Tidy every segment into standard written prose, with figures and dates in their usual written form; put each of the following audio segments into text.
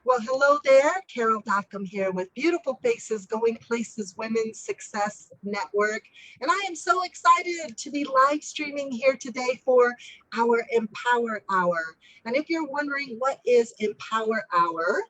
Well, hello there. Carol Dockum here with Beautiful Faces Going Places Women's Success Network. And I am so excited to be live streaming here today for our Empower Hour. And if you're wondering what is Empower Hour,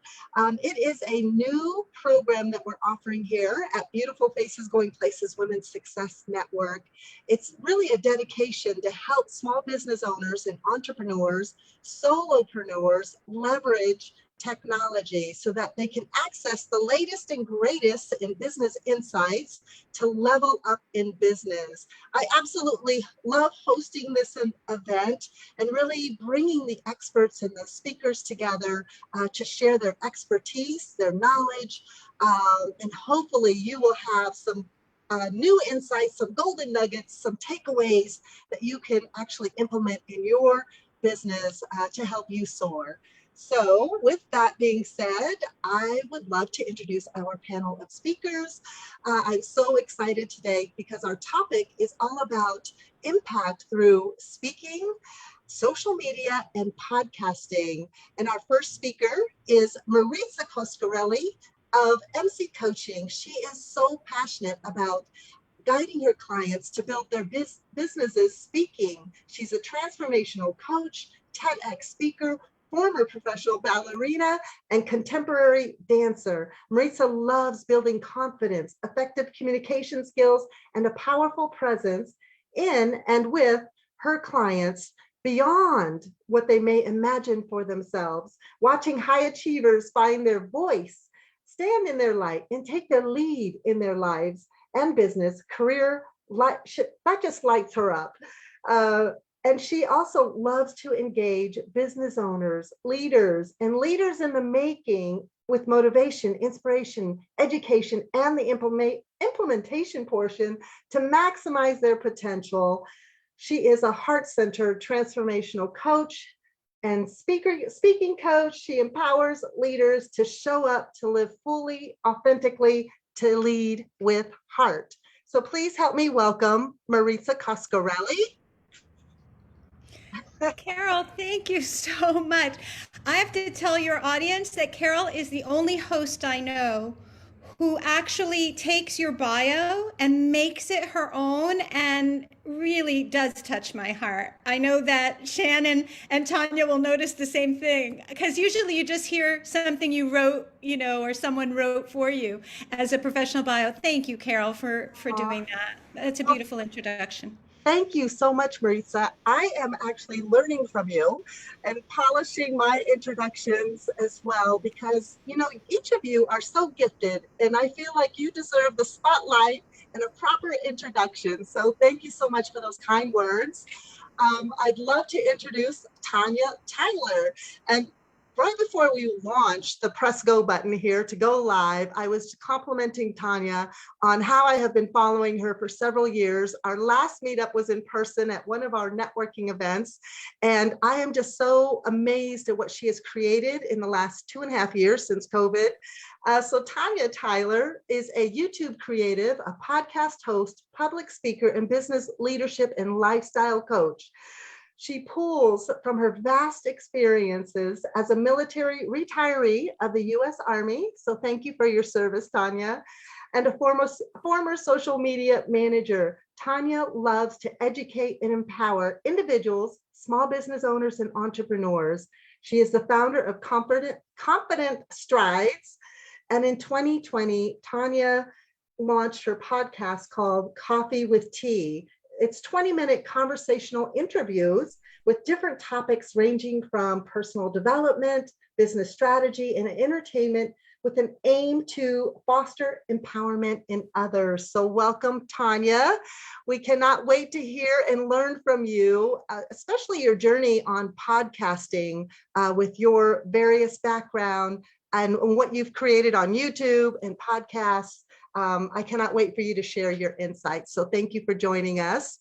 it is a new program that we're offering here at Beautiful Faces Going Places Women's Success Network. It's really a dedication to help small business owners and entrepreneurs, solopreneurs leverage technology so that they can access the latest and greatest in business insights to level up in business. I absolutely love hosting this event and really bringing the experts and the speakers together to share their expertise, their knowledge, and hopefully you will have some new insights, some golden nuggets, some takeaways that you can actually implement in your business to help you soar. So with that being said, I would love to introduce our panel of speakers. I'm so excited today because our topic is all about impact through speaking, social media, and podcasting. And our first speaker is Marisa Cascarelli of MC Coaching. She is so passionate about guiding her clients to build their businesses speaking. She's a transformational coach, TEDx speaker, former professional ballerina, and contemporary dancer. Marisa loves building confidence, effective communication skills, and a powerful presence in and with her clients beyond what they may imagine for themselves. Watching high achievers find their voice, stand in their light, and take their lead in their lives and business, career, that just lights her up. And she also loves to engage business owners, leaders, and leaders in the making with motivation, inspiration, education, and the implementation portion to maximize their potential. She is a heart-centered transformational coach and speaking coach. She empowers leaders to show up, to live fully, authentically, to lead with heart. So please help me welcome Marisa Cascarelli. Carol, thank you so much. I have to tell your audience that Carol is the only host I know who actually takes your bio and makes it her own and really does touch my heart. I know that Shannon and Tanya will notice the same thing because usually you just hear something you wrote, or someone wrote for you as a professional bio. Thank you, Carol, for doing that. That's a beautiful introduction. Thank you so much, Marisa. I am actually learning from you and polishing my introductions as well because, each of you are so gifted and I feel like you deserve the spotlight and a proper introduction. So thank you so much for those kind words. I'd love to introduce Tanya Tyler. And right before we launched the press go button here to go live, I was complimenting Tanya on how I have been following her for several years. Our last meetup was in person at one of our networking events, and I am just so amazed at what she has created in the last 2.5 years since COVID. So Tanya Tyler is a YouTube creative, a podcast host, public speaker, and business leadership and lifestyle coach. She pulls from her vast experiences as a military retiree of the U.S. Army. So thank you for your service, Tanya. And a former social media manager. Tanya loves to educate and empower individuals, small business owners, and entrepreneurs. She is the founder of Confident Strides. And in 2020, Tanya launched her podcast called Coffee with Tea. It's 20-minute conversational interviews with different topics ranging from personal development, business strategy, and entertainment with an aim to foster empowerment in others. So welcome, Tanya. We cannot wait to hear and learn from you, especially your journey on podcasting with your various background and what you've created on YouTube and podcasts. I cannot wait for you to share your insights. So thank you for joining us.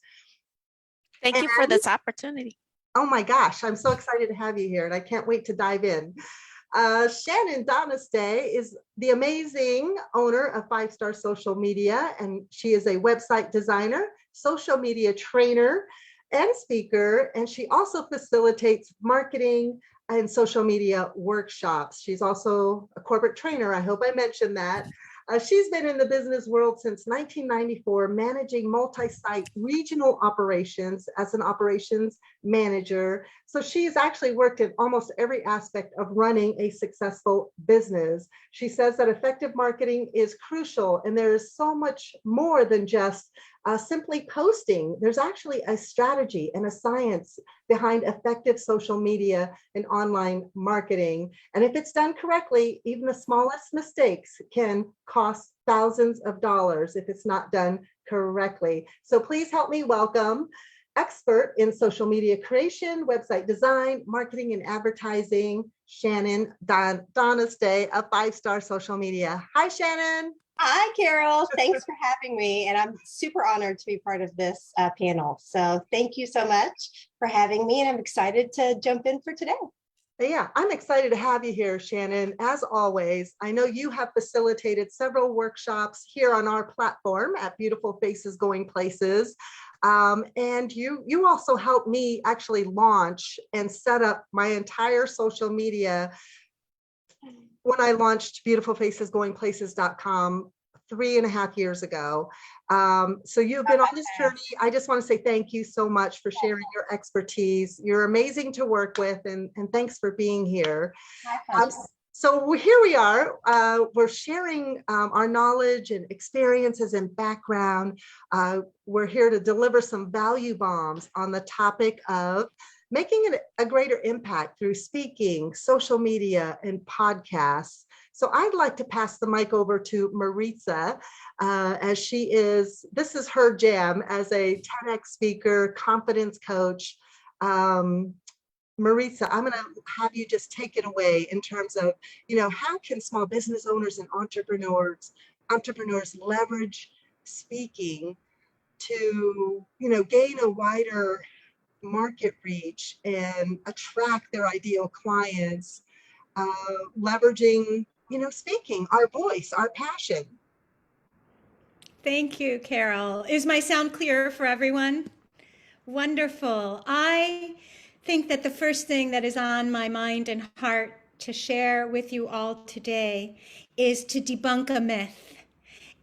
Thank you for this opportunity. Oh my gosh, I'm so excited to have you here and I can't wait to dive in. Shannon Donestay is the amazing owner of 5-Star Social Media, and she is a website designer, social media trainer, and speaker, and she also facilitates marketing and social media workshops. She's also a corporate trainer. I hope I mentioned that. She's been in the business world since 1994, managing multi-site regional operations as an operations manager. So she's actually worked in almost every aspect of running a successful business. She says that effective marketing is crucial, and there is so much more than just simply posting. There's actually a strategy and a science behind effective social media and online marketing. And if it's done correctly, even the smallest mistakes can cost thousands of dollars if it's not done correctly. So please help me welcome expert in social media creation, website design, marketing, and advertising, Shannon Donestay of 5-Star Social Media. Hi, Shannon. Hi, Carol. Thanks for having me. And I'm super honored to be part of this panel. So thank you so much for having me. And I'm excited to jump in for today. Yeah, I'm excited to have you here, Shannon. As always, I know you have facilitated several workshops here on our platform at Beautiful Faces Going Places. And you also helped me actually launch and set up my entire social media when I launched beautifulfacesgoingplaces.com 3.5 years ago. So you've been on this journey. I just want to say thank you so much for sharing your expertise. You're amazing to work with, and thanks for being here. So here we are. We're sharing our knowledge and experiences and background. We're here to deliver some value bombs on the topic of making a greater impact through speaking, social media, and podcasts. So I'd like to pass the mic over to Marisa, as this is her jam as a TEDx speaker, confidence coach. Marisa, I'm going to have you just take it away in terms of, how can small business owners and entrepreneurs leverage speaking to, gain a wider market reach and attract their ideal clients, leveraging, speaking, our voice, our passion. Thank you, Carol. Is my sound clear for everyone? Wonderful. I think that the first thing that is on my mind and heart to share with you all today is to debunk a myth.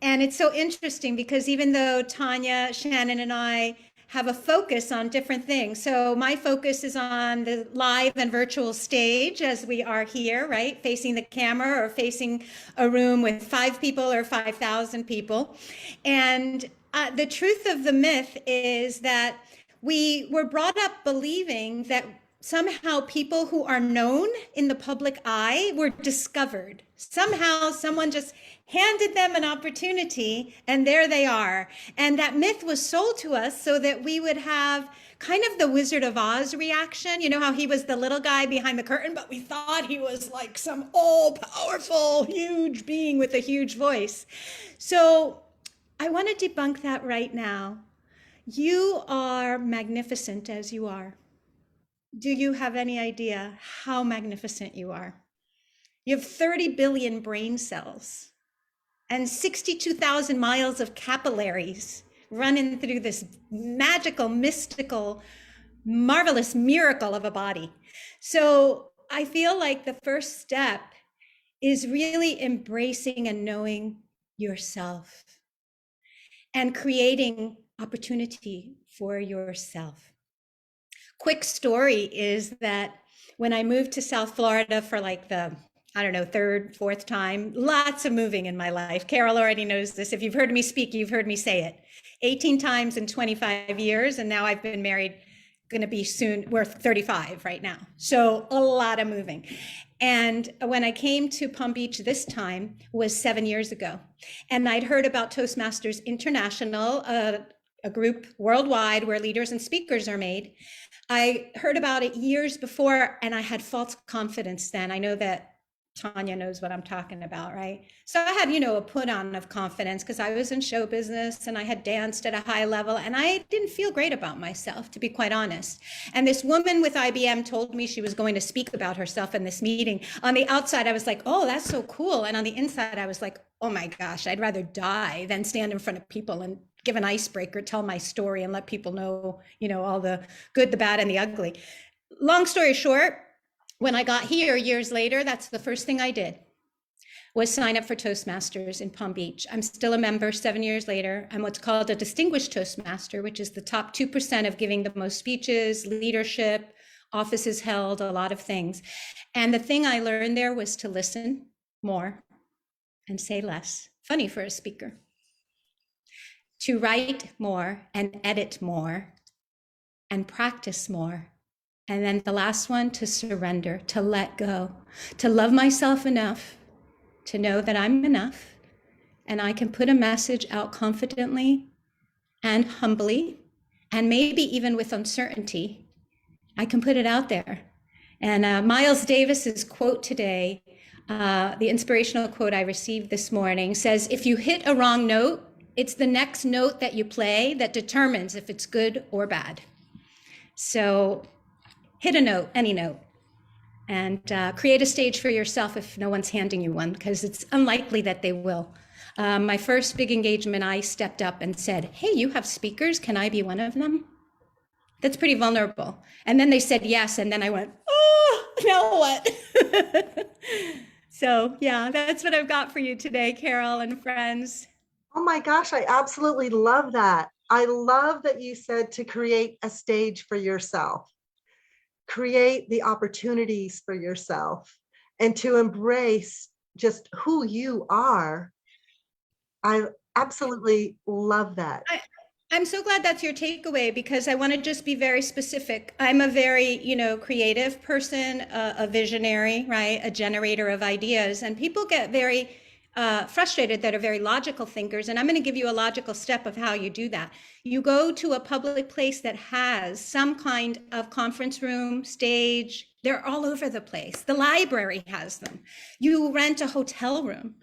And it's so interesting because even though Tanya, Shannon, and I have a focus on different things. So my focus is on the live and virtual stage as we are here, right? Facing the camera or facing a room with 5 people or 5,000 people. And the truth of the myth is that we were brought up believing that somehow people who are known in the public eye were discovered. Somehow someone just handed them an opportunity and there they are. And that myth was sold to us so that we would have kind of the Wizard of Oz reaction. You know how he was the little guy behind the curtain, but we thought he was like some all-powerful, huge being with a huge voice. So I want to debunk that right now. You are magnificent as you are. Do you have any idea how magnificent you are? You have 30 billion brain cells and 62,000 miles of capillaries running through this magical, mystical, marvelous miracle of a body. So I feel like the first step is really embracing and knowing yourself and creating opportunity for yourself. Quick story is that when I moved to South Florida for like the, 3rd, 4th time, lots of moving in my life. Carol already knows this. If you've heard me speak, you've heard me say it. 18 times in 25 years, and now I've been married, going to be soon, we're 35 right now. So a lot of moving. And when I came to Palm Beach this time was 7 years ago. And I'd heard about Toastmasters International, a group worldwide where leaders and speakers are made. I heard about it years before, and I had false confidence then. I know that Tanya knows what I'm talking about, right? So I had, a put on of confidence because I was in show business and I had danced at a high level and I didn't feel great about myself, to be quite honest. And this woman with IBM told me she was going to speak about herself in this meeting. On the outside, I was like, oh, that's so cool. And on the inside, I was like, oh my gosh, I'd rather die than stand in front of people and give an icebreaker, tell my story and let people know, all the good, the bad, and the ugly. Long story short, When I got here years later, that's the first thing I did, was sign up for Toastmasters in Palm Beach. I'm still a member 7 years later. I'm what's called a distinguished Toastmaster, which is the top 2% of giving the most speeches, leadership, offices held, a lot of things. And the thing I learned there was to listen more and say less. Funny for a speaker. To write more and edit more and practice more. And then the last one, to surrender, to let go, to love myself enough to know that I'm enough and I can put a message out confidently and humbly, and maybe even with uncertainty, I can put it out there. And Miles Davis's quote today, the inspirational quote I received this morning, says, if you hit a wrong note, it's the next note that you play that determines if it's good or bad. So hit a note, any note, and create a stage for yourself if no one's handing you one, because it's unlikely that they will. My first big engagement, I stepped up and said, hey, you have speakers, can I be one of them? That's pretty vulnerable. And then they said yes, and then I went, oh, now what? So yeah, that's what I've got for you today, Carol and friends. Oh my gosh, I absolutely love that. I love that you said to create a stage for yourself. Create the opportunities for yourself and to embrace just who you are. I absolutely love that. I'm so glad that's your takeaway, because I want to just be very specific. I'm a very, creative person, a visionary, right? A generator of ideas. And people get very frustrated that are very logical thinkers. And I'm going to give you a logical step of how you do that. You go to a public place that has some kind of conference room, stage. They're all over the place. The library has them. You rent a hotel room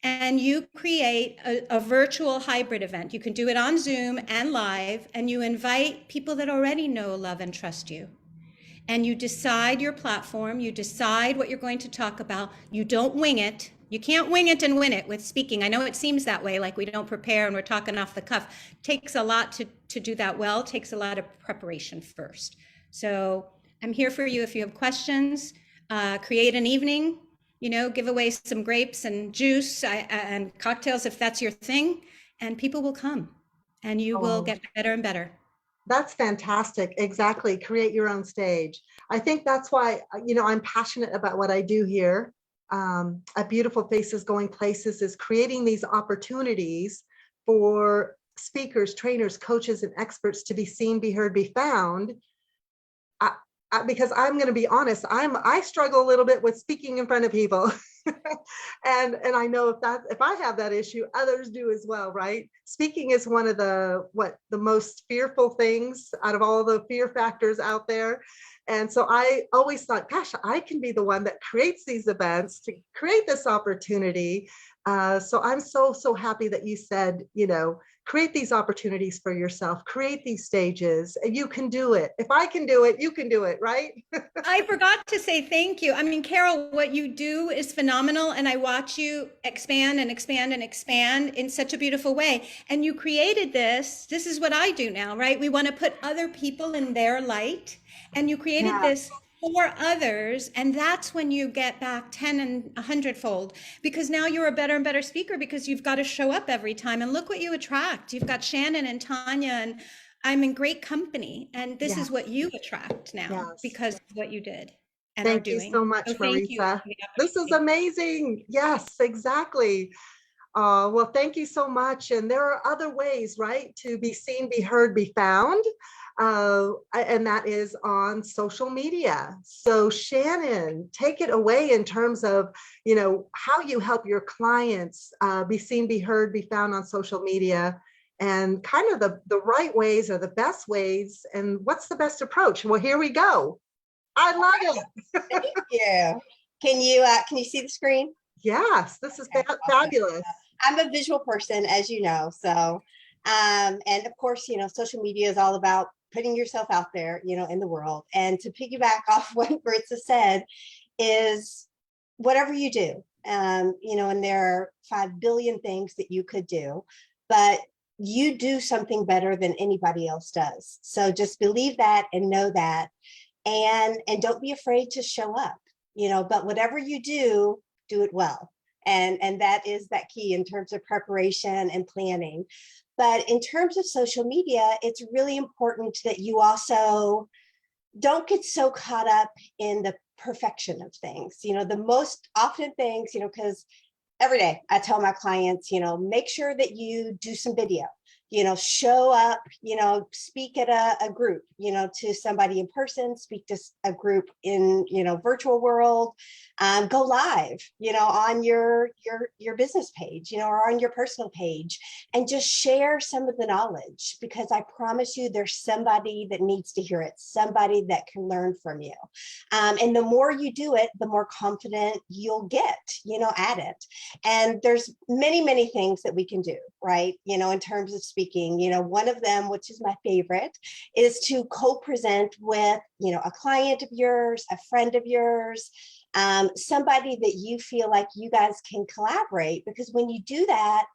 and you create a virtual hybrid event. You can do it on Zoom and live, and you invite people that already know, love, and trust you. And you decide your platform, you decide what you're going to talk about. You don't wing it. You can't wing it and win it with speaking. I know it seems that way, like we don't prepare and we're talking off the cuff. It takes a lot to do that well. It takes a lot of preparation first. So I'm here for you if you have questions. Create an evening, give away some grapes and juice and cocktails if that's your thing, and people will come and you will get better and better. That's fantastic. Exactly. Create your own stage. I think that's why, I'm passionate about what I do here. At Beautiful Faces Going Places is creating these opportunities for speakers, trainers, coaches, and experts to be seen, be heard, be found. Because I'm going to be honest, I struggle a little bit with speaking in front of people. and I know if I have that issue, others do as well, right? Speaking is one of the most fearful things out of all the fear factors out there. And so I always thought, gosh, I can be the one that creates these events to create this opportunity. So I'm so happy that you said, create these opportunities for yourself, create these stages, and you can do it. If I can do it, you can do it, right? I forgot to say thank you. I mean, Carol, what you do is phenomenal. And I watch you expand and expand and expand in such a beautiful way. And you created this. This is what I do now, right? We want to put other people in their light. And you created this for others, and that's when you get back 10 and 100-fold, because now you're a better and better speaker because you've got to show up every time. And look what you attract. You've got Shannon and Tanya, and I'm in great company, and this is what you attract now because of what you did and are doing. Thank you so much, Marisa. This is amazing. Yes, exactly. Well, thank you so much. And there are other ways, right, to be seen, be heard, be found. And that is on social media. So Shannon, take it away in terms of, how you help your clients be seen, be heard, be found on social media, and kind of the right ways or the best ways, and what's the best approach. Well, here we go. I love it. Thank you. Can you see the screen? Yes, this is fabulous. I'm a visual person, as you know. So, and of course, social media is all about putting yourself out there, in the world. And to piggyback off what Marissa said is whatever you do, and there are 5 billion things that you could do, but you do something better than anybody else does. So just believe that and know that. and don't be afraid to show up, but whatever you do it well. And that is that key in terms of preparation and planning. But in terms of social media, it's really important that you also don't get so caught up in the perfection of things. The most often things, because every day I tell my clients, make sure that you do some video, show up, speak at a group, to somebody in person, speak to a group in, virtual world, go live, on your business page, or on your personal page, and just share some of the knowledge, because I promise you there's somebody that needs to hear it, somebody that can learn from you. And the more you do it, the more confident you'll get, at it. And there's many, many things that we can do, right? In terms of speaking, one of them, which is my favorite, is to co-present with, a client of yours, a friend of yours, somebody that you feel like you guys can collaborate, because when you do that,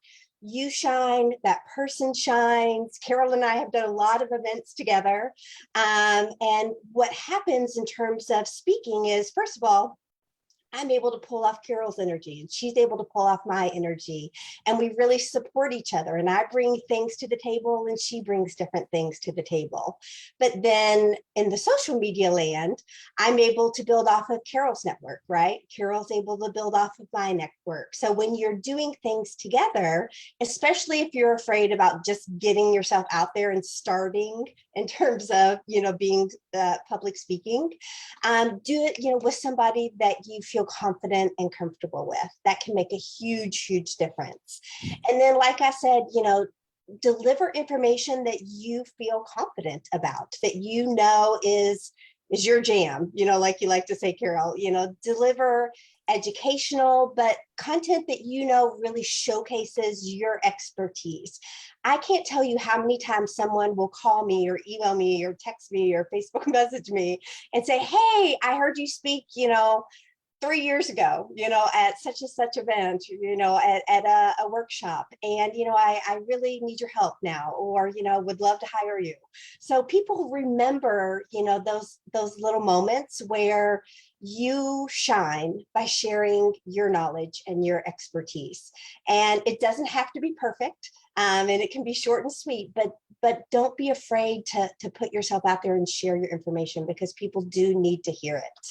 you shine, that person shines. Carol and I have done a lot of events together. And what happens in terms of speaking is, first of all, I'm able to pull off Carol's energy and she's able to pull off my energy, and we really support each other. And I bring things to the table and she brings different things to the table. But then in the social media land, I'm able to build off of Carol's network, right? Carol's able to build off of my network. So when you're doing things together, especially if you're afraid about just getting yourself out there and starting in terms of, being public speaking, do it, with somebody that you feel confident and comfortable with. That can make a huge, huge difference. And then, like I said, deliver information that you feel confident about, that is your jam, like you like to say, Carol, deliver educational, but content that really showcases your expertise. I can't tell you how many times someone will call me or email me or text me or Facebook message me and say, hey, I heard you speak, 3 years ago, at such and such event, at a workshop. And, I really need your help now, or, would love to hire you. So people remember, those little moments where you shine by sharing your knowledge and your expertise. And it doesn't have to be perfect. And it can be short and sweet, but don't be afraid to put yourself out there and share your information, because people do need to hear it.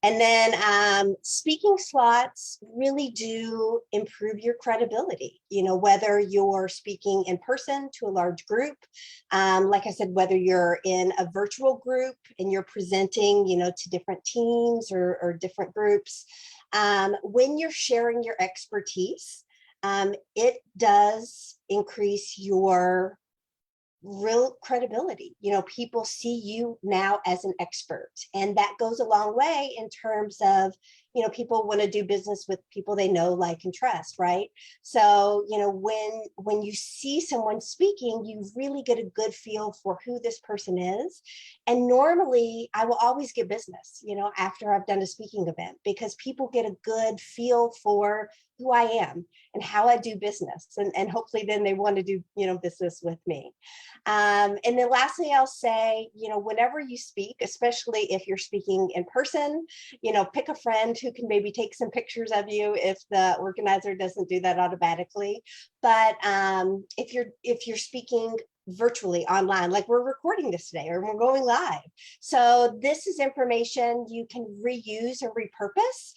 And then speaking slots really do improve your credibility, whether you're speaking in person to a large group, like I said, whether you're in a virtual group and you're presenting, to different teams or different groups. When you're sharing your expertise, it does increase your real credibility. People see you now as an expert, and that goes a long way in terms of, people want to do business with people they know, like, and trust, right? So, when you see someone speaking, you really get a good feel for who this person is. And normally I will always get business, after I've done a speaking event, because people get a good feel for who I am and how I do business. And hopefully then they want to do, business with me. And then lastly, I'll say, whenever you speak, especially if you're speaking in person, pick a friend who can maybe take some pictures of you if the organizer doesn't do that automatically. But if you're speaking virtually online, like we're recording this today, or we're going live. So this is information you can reuse or repurpose,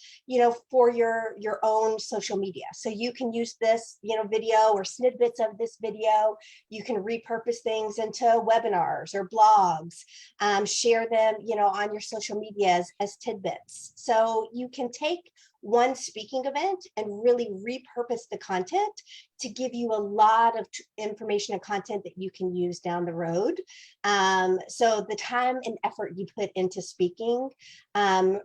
for your own social media. So you can use this, video or snippets of this video. You can repurpose things into webinars or blogs, share them, on your social media as tidbits. So you can take one speaking event and really repurpose the content to give you a lot of information and content that you can use down the road. So the time and effort you put into speaking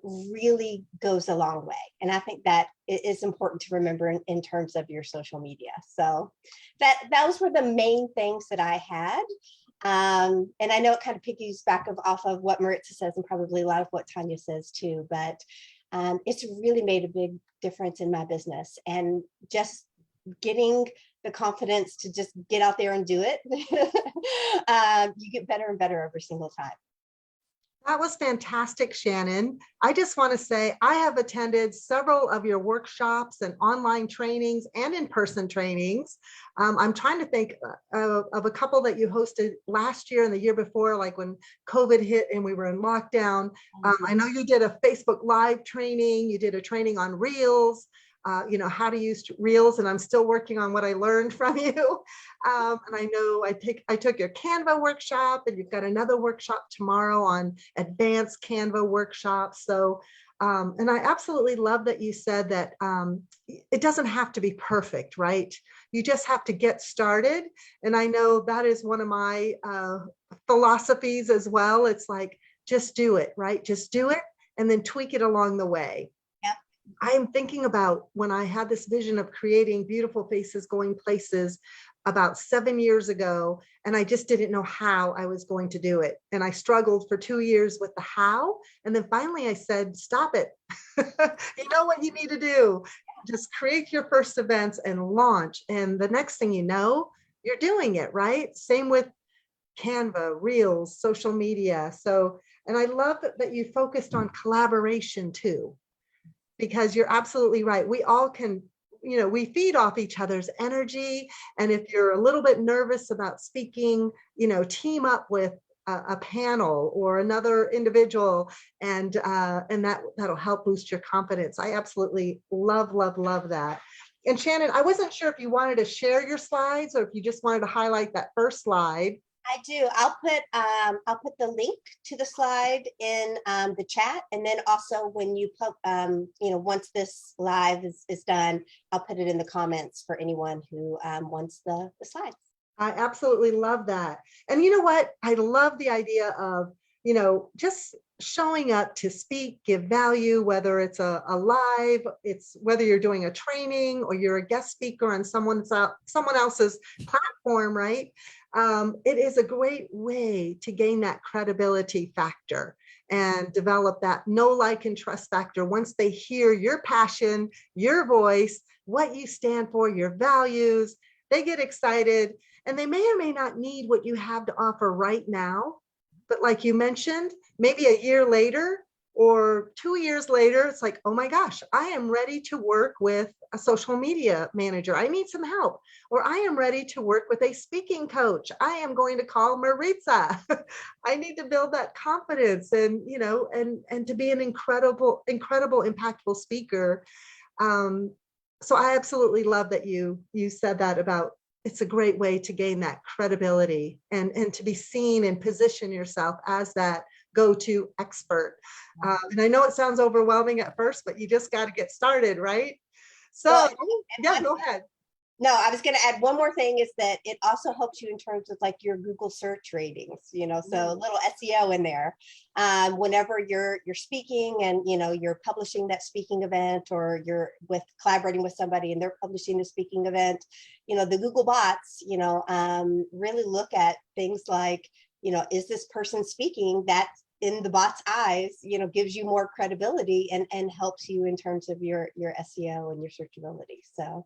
really goes a long way. And I think that it is important to remember in terms of your social media. So those were the main things that I had. And I know it kind of piggybacks off of what Marissa says, and probably a lot of what Tanya says too, but it's really made a big difference in my business. And just getting the confidence to just get out there and do it, you get better and better every single time. That was fantastic, Shannon. I just want to say I have attended several of your workshops and online trainings and in-person trainings. I'm trying to think of a couple that you hosted last year and the year before, like when COVID hit and we were in lockdown. I know you did a Facebook Live training. You did a training on Reels. How to use Reels, and I'm still working on what I learned from you. And I know I took your Canva workshop, and you've got another workshop tomorrow on advanced Canva workshops. So, and I absolutely love that you said that it doesn't have to be perfect, right? You just have to get started. And I know that is one of my philosophies as well. It's like, just do it, right? Just do it and then tweak it along the way. I am thinking about when I had this vision of creating beautiful faces going places about 7 years ago, and I just didn't know how I was going to do it. And I struggled for 2 years with the how. And then finally I said, stop it. You know what you need to do. Just create your first events and launch. And the next thing you know, you're doing it, right? Same with Canva, Reels, social media. So, and I love that you focused on collaboration too, because you're absolutely right. We all can, we feed off each other's energy. And if you're a little bit nervous about speaking, team up with a panel or another individual, and that'll help boost your confidence. I absolutely love that. And Shannon, I wasn't sure if you wanted to share your slides or if you just wanted to highlight that first slide. I do. I'll put the link to the slide in the chat, and then also when you once this live is done, I'll put it in the comments for anyone who wants the slides. I absolutely love that. And you know what? I love the idea of just showing up to speak, give value, whether it's a live, it's whether you're doing a training or you're a guest speaker on someone else's platform, right? It is a great way to gain that credibility factor and develop that know, like, and trust factor. Once they hear your passion, your voice, what you stand for, your values, they get excited, and they may or may not need what you have to offer right now. But like you mentioned, maybe a year later or 2 years later, it's like, oh my gosh, I am ready to work with a social media manager. I need some help. Or I am ready to work with a speaking coach. I am going to call Marisa. I need to build that confidence and, and to be an incredible, impactful speaker. So I absolutely love that you said that about, it's a great way to gain that credibility and to be seen and position yourself as that go-to expert. And I know it sounds overwhelming at first, but you just got to get started, right? So, well, yeah, go ahead. No, I was going to add one more thing, is that it also helps you in terms of like your Google search ratings, so a little SEO in there. Whenever you're speaking and, you're publishing that speaking event, or you're collaborating with somebody and they're publishing the speaking event, the Google bots, really look at things like, is this person speaking? That in the bot's eyes, gives you more credibility and helps you in terms of your SEO and your searchability. So.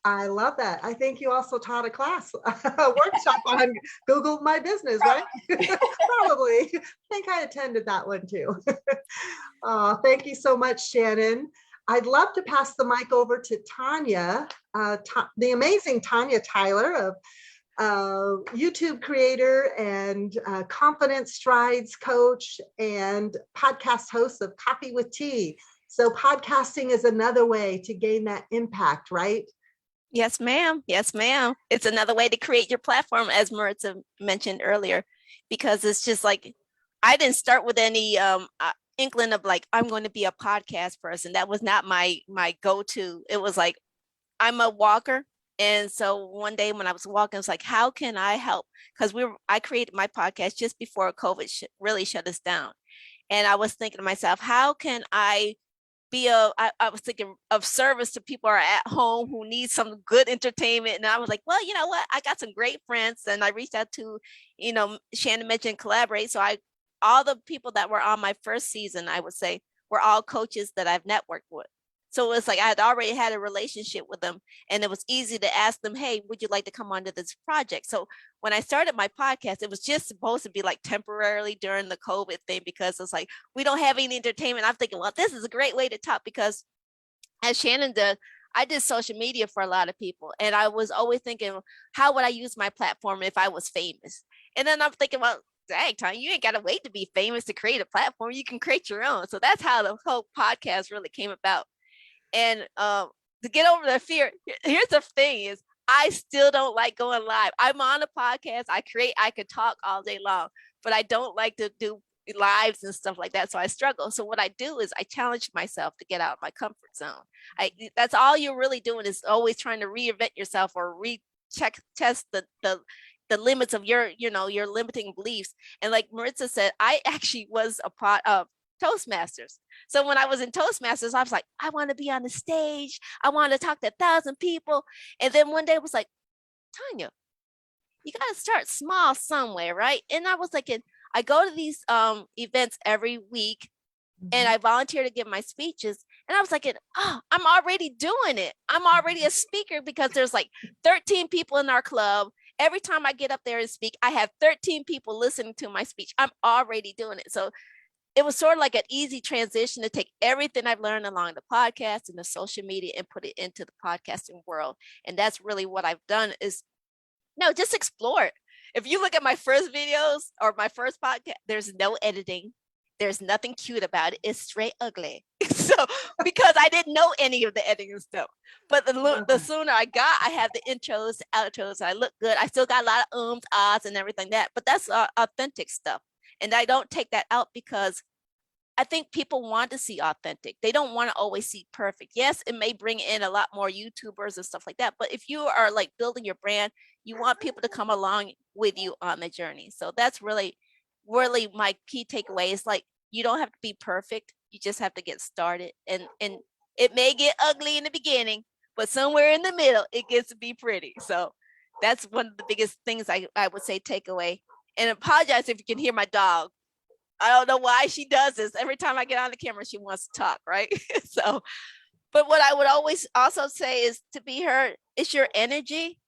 I love that. I think you also taught a class, a workshop on Google My Business, right? Probably. I think I attended that one too. Thank you so much, Shannon. I'd love to pass the mic over to Tanya, the amazing Tanya Tyler, of YouTube creator and confidence strides coach and podcast host of Coffee with Tea. So podcasting is another way to gain that impact, right? Yes, ma'am. Yes, ma'am. It's another way to create your platform, as Marissa mentioned earlier, because it's just like, I didn't start with any inkling of like, I'm going to be a podcast person. That was not my go-to. It was like, I'm a walker. And so one day when I was walking, I was like, how can I help? Because I created my podcast just before COVID really shut us down. And I was thinking to myself, how can I I was thinking of service to people who are at home who need some good entertainment. And I was like, well, you know what? I got some great friends. And I reached out to, Shannon mentioned collaborate. So all the people that were on my first season, I would say, were all coaches that I've networked with. So it's like I had already had a relationship with them, and it was easy to ask them, hey, would you like to come onto this project? So when I started my podcast, it was just supposed to be like temporarily during the COVID thing, because it's like, we don't have any entertainment. I'm thinking, well, this is a great way to talk, because as Shannon did, I did social media for a lot of people. And I was always thinking, how would I use my platform if I was famous? And then I'm thinking, well, dang, Tanya, you ain't got to wait to be famous to create a platform. You can create your own. So that's how the whole podcast really came about. And to get over the fear, here's the thing is, I still don't like going live. I'm on a podcast. I could talk all day long, but I don't like to do lives and stuff like that. So I struggle. So what I do is I challenge myself to get out of my comfort zone. That's all you're really doing, is always trying to reinvent yourself or test the limits of your limiting beliefs. And like Marissa said, I actually was a part of Toastmasters. So when I was in Toastmasters, I was like, I want to be on the stage. I want to talk to 1,000 people. And then one day it was like, Tanya, you got to start small somewhere, right? And I was like, I go to these events every week, and I volunteer to give my speeches. And I was like, oh, I'm already doing it. I'm already a speaker, because there's like 13 people in our club. Every time I get up there and speak, I have 13 people listening to my speech. I'm already doing it. So it was sort of like an easy transition to take everything I've learned along the podcast and the social media and put it into the podcasting world. And that's really what I've done, is just explore it. If you look at my first videos or my first podcast, there's no editing. There's nothing cute about it. It's straight ugly. So because I didn't know any of the editing stuff, but the sooner I had the intros, the outros, I look good. I still got a lot of ahs and everything but that's authentic stuff. And I don't take that out, because I think people want to see authentic. They don't want to always see perfect. Yes, it may bring in a lot more YouTubers and stuff like that. But if you are like building your brand, you want people to come along with you on the journey. So that's really, really my key takeaway is, like, you don't have to be perfect. You just have to get started. And it may get ugly in the beginning, but somewhere in the middle, it gets to be pretty. So that's one of the biggest things I would say take away. And apologize if you can hear my dog. I don't know why she does this. Every time I get on the camera, she wants to talk, right? So, but what I would always also say is, to be heard, it's your energy,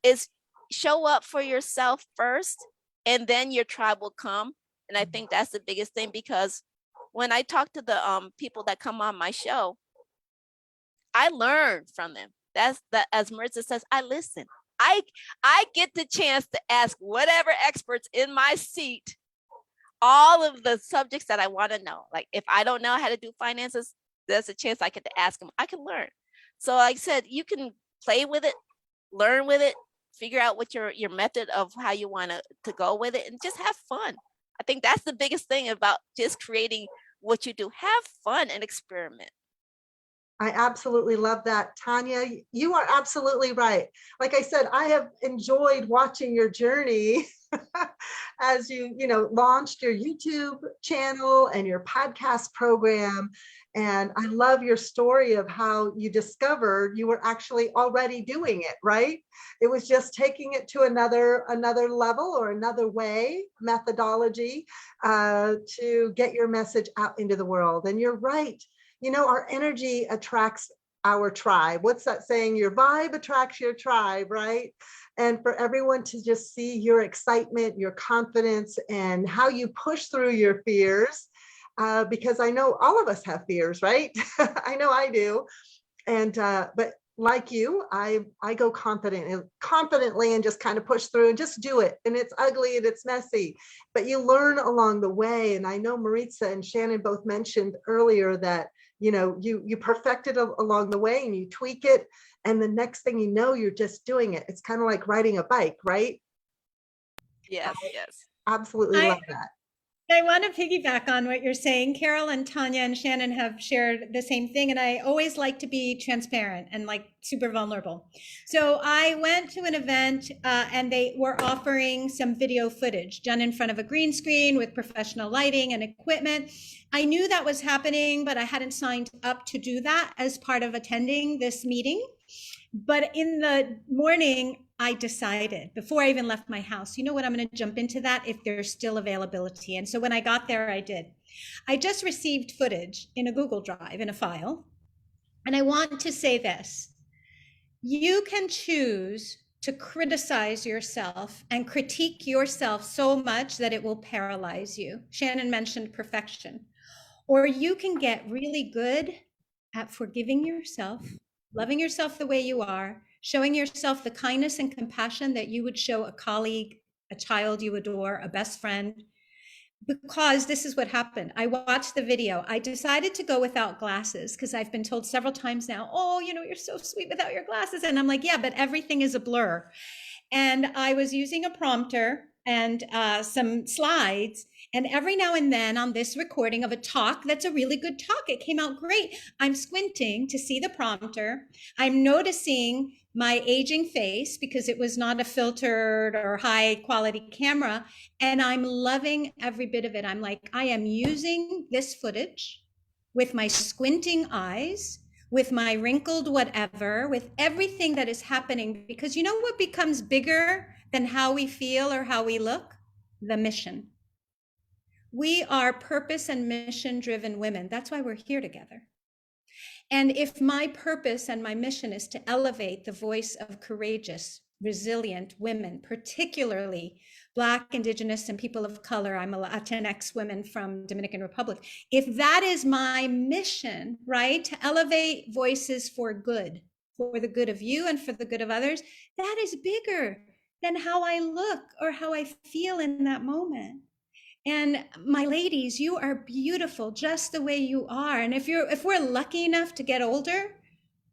is show up for yourself first, and then your tribe will come. And I think that's the biggest thing, because when I talk to the people that come on my show, I learn from them. That's as Marissa says, I listen. I get the chance to ask whatever experts in my seat all of the subjects that I want to know. Like, if I don't know how to do finances, there's a chance I get to ask them. I can learn. So like I said, you can play with it, learn with it, figure out what your method of how you want to go with it, and just have fun. I think that's the biggest thing about just creating what you do. Have fun and experiment. I absolutely love that. Tanya, you are absolutely right. Like I said, I have enjoyed watching your journey as you launched your YouTube channel and your podcast program. And I love your story of how you discovered you were actually already doing it, right? It was just taking it to another level or another way, methodology, to get your message out into the world. And you're right. Our energy attracts our tribe. What's that saying? Your vibe attracts your tribe, right? And for everyone to just see your excitement, your confidence, and how you push through your fears, because I know all of us have fears, right? I know I do. And but like you, I go confidently and just kind of push through and just do it. And it's ugly and it's messy, but you learn along the way. And I know Marisa and Shannon both mentioned earlier that you perfect it along the way, and you tweak it, and the next thing you know, you're just doing it. It's kind of like riding a bike, right? Yes. Absolutely love that. I want to piggyback on what you're saying. Carol and Tanya and Shannon have shared the same thing, and I always like to be transparent and like super vulnerable. So I went to an event and they were offering some video footage done in front of a green screen with professional lighting and equipment. I knew that was happening, but I hadn't signed up to do that as part of attending this meeting. But in the morning, I decided, before I even left my house, you know what, I'm going to jump into that if there's still availability. And so when I got there, I did. I just received footage in a Google Drive, in a file. And I want to say this. You can choose to criticize yourself and critique yourself so much that it will paralyze you. Shannon mentioned perfection. Or you can get really good at forgiving yourself, loving yourself the way you are, showing yourself the kindness and compassion that you would show a colleague, a child you adore, a best friend. Because this is what happened. I watched the video. I decided to go without glasses because I've been told several times now, oh, you're so sweet without your glasses. And I'm like, yeah, but everything is a blur. And I was using a prompter and some slides. And every now and then on this recording of a talk, that's a really good talk. It came out great. I'm squinting to see the prompter. I'm noticing my aging face because it was not a filtered or high quality camera. And I'm loving every bit of it. I'm like, I am using this footage with my squinting eyes, with my wrinkled whatever, with everything that is happening, because you know what becomes bigger than how we feel or how we look? The mission. We are purpose and mission driven women. That's why we're here together. And if my purpose and my mission is to elevate the voice of courageous, resilient women, particularly Black, Indigenous, and people of color, I'm a Latinx woman from Dominican Republic. If that is my mission, right, to elevate voices for good, for the good of you and for the good of others, that is bigger than how I look or how I feel in that moment. And my ladies, you are beautiful just the way you are. And if we're lucky enough to get older,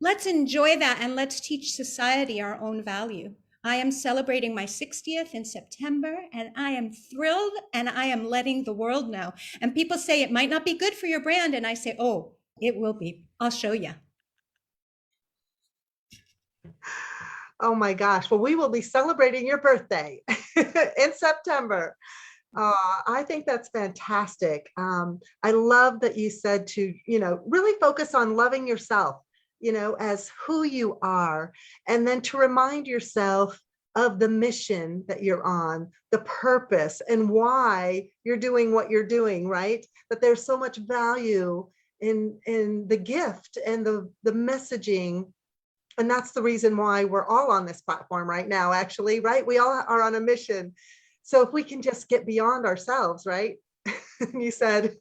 let's enjoy that and let's teach society our own value. I am celebrating my 60th in September, and I am thrilled, and I am letting the world know. And people say it might not be good for your brand, and I say, oh, it will be. I'll show you. Oh my gosh. Well, we will be celebrating your birthday in September. I think that's fantastic. I love that you said to, really focus on loving yourself, as who you are, and then to remind yourself of the mission that you're on, the purpose and why you're doing what you're doing, right? That there's so much value in the gift and the messaging. And that's the reason why we're all on this platform right now, actually, right? We all are on a mission. So if we can just get beyond ourselves, right? You said,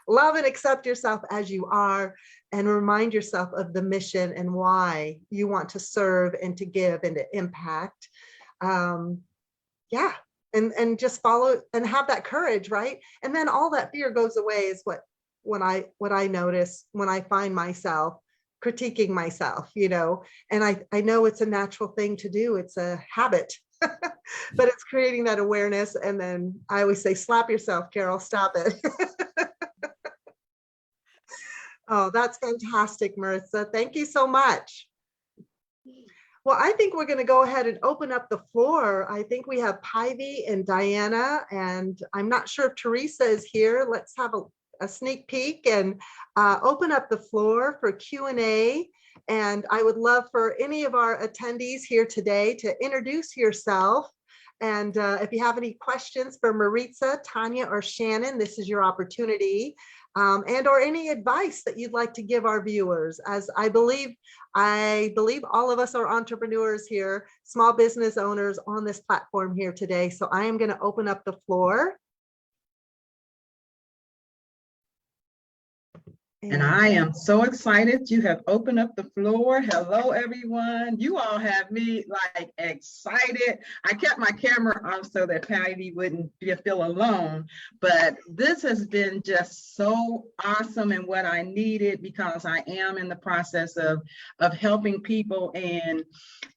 love and accept yourself as you are, and remind yourself of the mission and why you want to serve and to give and to impact. And just follow and have that courage, right? And then all that fear goes away is what I notice when I find myself critiquing myself, and I know it's a natural thing to do. It's a habit. But it's creating that awareness. And then I always say, slap yourself, Carol, stop it. Oh, that's fantastic, Marissa. Thank you so much. Well, I think we're going to go ahead and open up the floor. I think we have Pivy and Diana, and I'm not sure if Teresa is here. Let's have a sneak peek and open up the floor for Q&A. And I would love for any of our attendees here today to introduce yourself. And if you have any questions for Marisa, Tanya, or Shannon, this is your opportunity. And or any advice that you'd like to give our viewers, as I believe all of us are entrepreneurs here, small business owners on this platform here today. So I am going to open up the floor. And I am so excited you have opened up the floor. Hello, everyone. You all have me like excited. I kept my camera off so that Patty wouldn't feel alone. But this has been just so awesome and what I needed, because I am in the process of helping people, and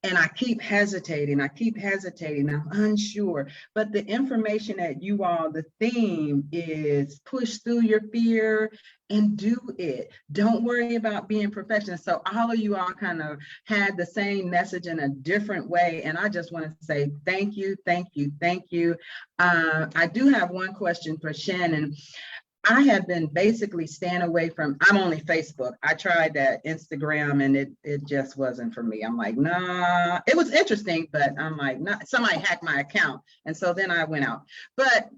I keep hesitating. I'm unsure. But the information that you all, the theme is push through your fear and do it. Don't worry about being perfectionist. So all of you all kind of had the same message in a different way. And I just want to say thank you, thank you, thank you. I do have one question for Shannon. I have been basically staying away from, I'm only Facebook. I tried that Instagram and it just wasn't for me. I'm like, nah, it was interesting, but I'm like, nah, somebody hacked my account. And so then I went out. But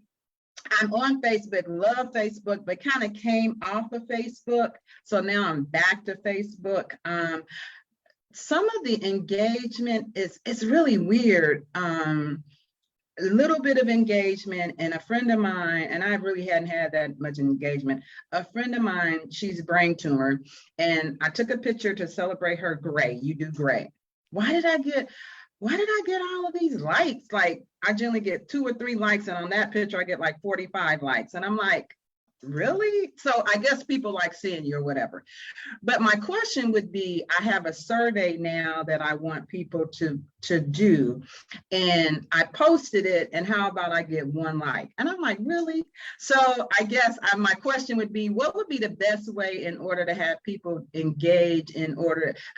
I'm on Facebook, love Facebook, but kind of came off of Facebook. So now I'm back to Facebook. Some of the engagement it's really weird. A little bit of engagement, and a friend of mine, and I really hadn't had that much engagement. A friend of mine, she's brain tumor, and I took a picture to celebrate her. Great, you do great. Why did I get all of these likes? Like, I generally get 2 or 3 likes, and on that picture I get like 45 likes, and I'm like, really? So I guess people like seeing you or whatever. But my question would be, I have a survey now that I want people to do, and I posted it, and how about I get 1 like? And I'm like, really? So I guess my question would be, what would be the best way in order to have people engage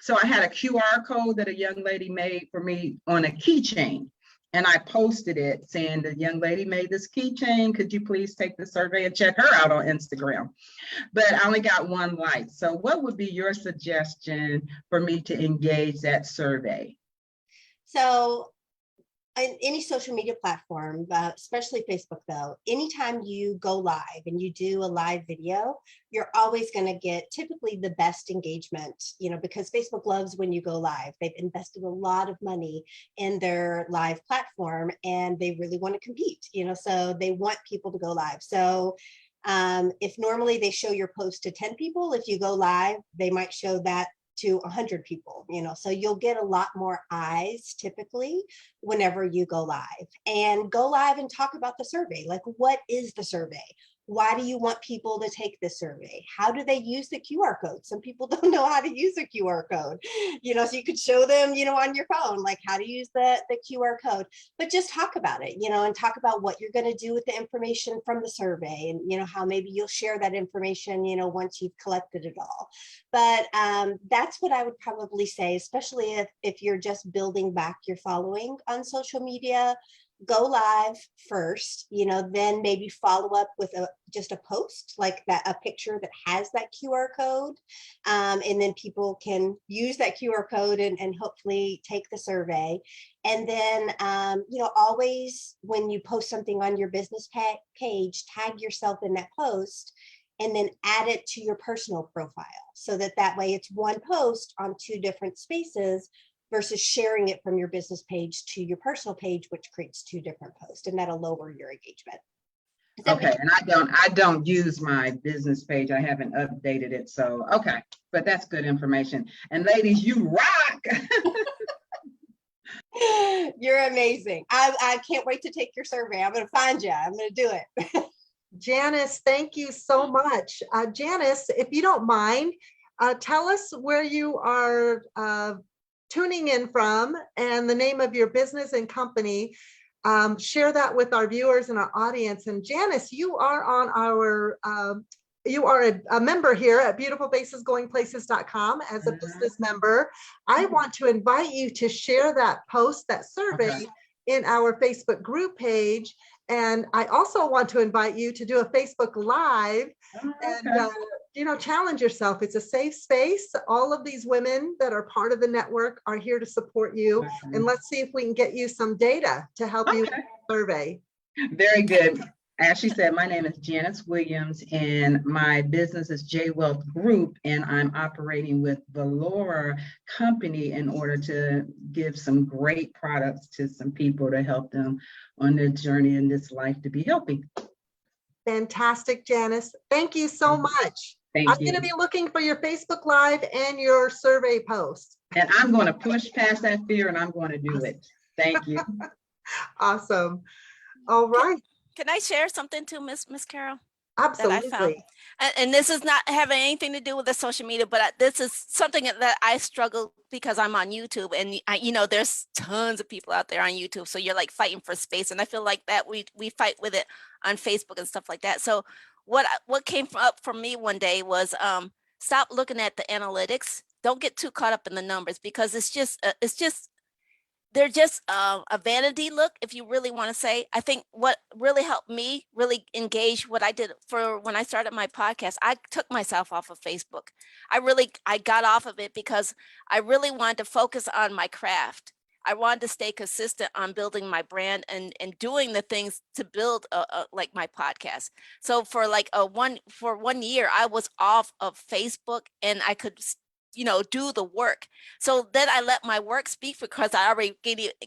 so I had a QR code that a young lady made for me on a keychain. And I posted it saying, the young lady made this keychain. Could you please take the survey and check her out on Instagram? But I only got 1 like. So what would be your suggestion for me to engage that survey? So in any social media platform, especially Facebook though, anytime you go live and you do a live video, you're always going to get typically the best engagement, because Facebook loves when you go live. They've invested a lot of money in their live platform, and they really want to compete, so they want people to go live. So if normally they show your post to 10 people, if you go live, they might show that to 100 people, so you'll get a lot more eyes typically whenever you go live. And go live and talk about the survey. Like, what is the survey? Why do you want people to take this survey? How do they use the QR code? Some people don't know how to use a QR code, so you could show them, on your phone, like how to use the QR code, but just talk about it, and talk about what you're going to do with the information from the survey, and, how maybe you'll share that information, once you've collected it all. But that's what I would probably say, especially if you're just building back your following on social media. Go live first, then maybe follow up with just a post like that, a picture that has that QR code. And then people can use that QR code and hopefully take the survey. And then, always when you post something on your business page, tag yourself in that post and then add it to your personal profile, so that way it's one post on 2 different spaces versus sharing it from your business page to your personal page, which creates 2 different posts, and that'll lower your engagement. Okay, and I don't use my business page. I haven't updated it, so okay, but that's good information. And ladies, you rock. You're amazing. I can't wait to take your survey. I'm going to find you. I'm going to do it. Janice, thank you so much. Janice, if you don't mind, tell us where you are tuning in from and the name of your business and company. Share that with our viewers and our audience. And Janice, you are on our, you are a member here at beautifulfacesgoingplaces.com as a business member. I want to invite you to share that post, that survey in our Facebook group page. And I also want to invite you to do a Facebook Live and, challenge yourself. It's a safe space. All of these women that are part of the network are here to support you. And let's see if we can get you some data to help you with the survey. Very good. As she said, my name is Janice Williams, and my business is J Wealth Group, and I'm operating with Valora Company in order to give some great products to some people to help them on their journey in this life to be healthy. Fantastic, Janice. Thank you so much. I'm going to be looking for your Facebook Live and your survey post. And I'm going to push past that fear, and I'm going to do it. Thank you. Awesome. All right. Can I share something too, Miss Carol? Absolutely. That I found? And this is not having anything to do with the social media, but this is something that I struggle because I'm on YouTube, and there's tons of people out there on YouTube. So you're like fighting for space. And I feel like that we fight with it on Facebook and stuff like that. So what came up for me one day was stop looking at the analytics. Don't get too caught up in the numbers, because they're just a vanity look, if you really want to say. I think what really helped me really engage what I did for when I started my podcast, I took myself off of Facebook. I got off of it because I really wanted to focus on my craft. I wanted to stay consistent on building my brand and doing the things to build like my podcast. So for like for 1 year, I was off of Facebook and I could do the work. So then I let my work speak because I already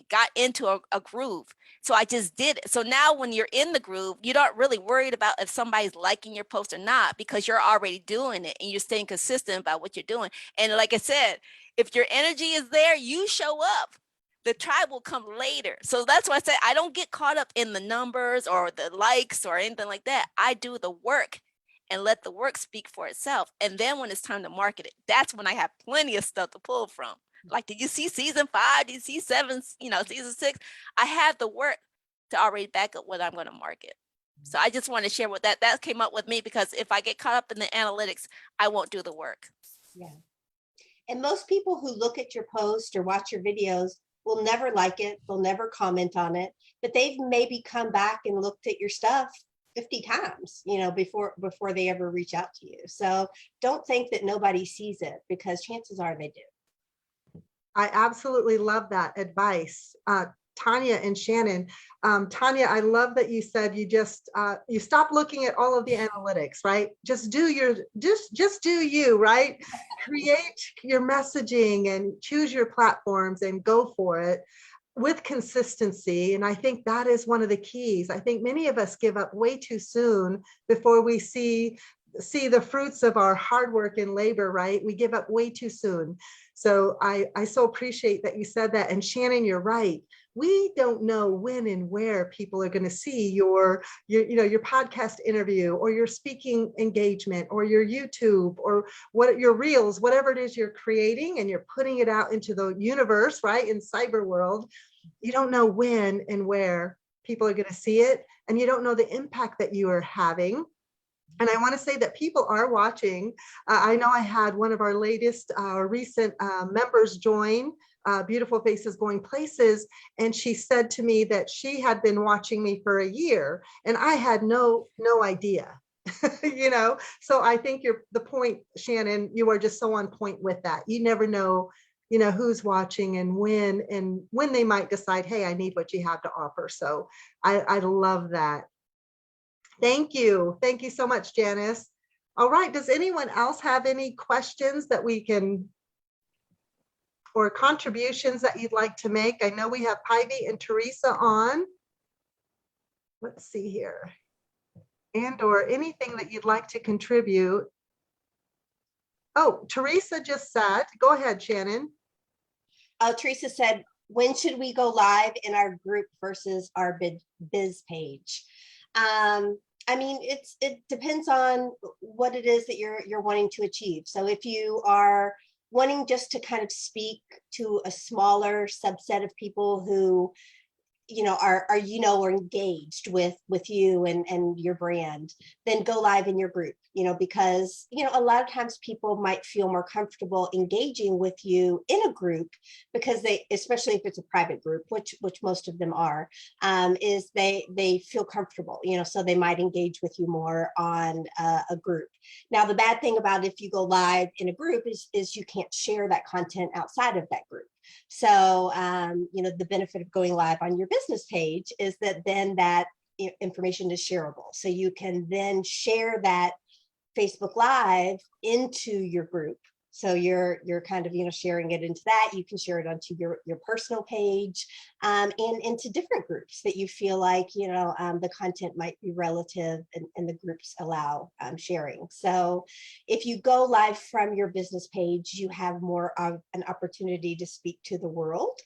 got into a groove. So I just did it. So now when you're in the groove, you're not really worried about if somebody's liking your post or not, because you're already doing it and you're staying consistent about what you're doing. And like I said, if your energy is there, you show up. The tribe will come later. So that's why I say I don't get caught up in the numbers or the likes or anything like that. I do the work and let the work speak for itself. And then when it's time to market it, that's when I have plenty of stuff to pull from. Like, did you see season 5? Did you see 7, season 6? I have the work to already back up what I'm going to market. So I just want to share what that came up with me, because if I get caught up in the analytics, I won't do the work. Yeah. And most people who look at your post or watch your videos will never like it. They'll never comment on it, but they've maybe come back and looked at your stuff 50 times, before they ever reach out to you. So don't think that nobody sees it, because chances are they do. I absolutely love that advice. Tanya and Shannon. Tanya, I love that you said you stop looking at all of the analytics, right? Just do you, right? Create your messaging and choose your platforms and go for it with consistency. And I think that is one of the keys. I think many of us give up way too soon before we see the fruits of our hard work and labor, right? We give up way too soon. So I so appreciate that you said that. And Shannon, you're right. We don't know when and where people are going to see your podcast interview or your speaking engagement or your YouTube or what your reels, whatever it is you're creating and you're putting it out into the universe, right? In cyber world, you don't know when and where people are going to see it. And you don't know the impact that you are having. And I want to say that people are watching. I know I had one of our latest recent members join Beautiful Faces Going Places. And she said to me that she had been watching me for a year and I had no idea, So I think the point, Shannon, you are just so on point with that. You never know, who's watching and when they might decide, hey, I need what you have to offer. So I love that. Thank you. Thank you so much, Janice. All right. Does anyone else have any questions that we can, or contributions that you'd like to make? I know we have Ivy and Teresa on. Let's see here. Or anything that you'd like to contribute. Oh, Teresa just said, go ahead, Shannon. Teresa said, when should we go live in our group versus our biz page? It depends on what it is that you're wanting to achieve. So if you are wanting just to kind of speak to a smaller subset of people who are engaged with you and your brand, then go live in your group, because a lot of times people might feel more comfortable engaging with you in a group because especially if it's a private group, which most of them are, is they feel comfortable, so they might engage with you more on a group. Now, the bad thing about if you go live in a group is you can't share that content outside of that group. So, the benefit of going live on your business page is that then that information is shareable. So you can then share that Facebook Live into your group. So you're kind of, sharing it into that. You can share it onto your personal page and into different groups that you feel like, the content might be relative and the groups allow sharing. So if you go live from your business page, you have more of an opportunity to speak to the world,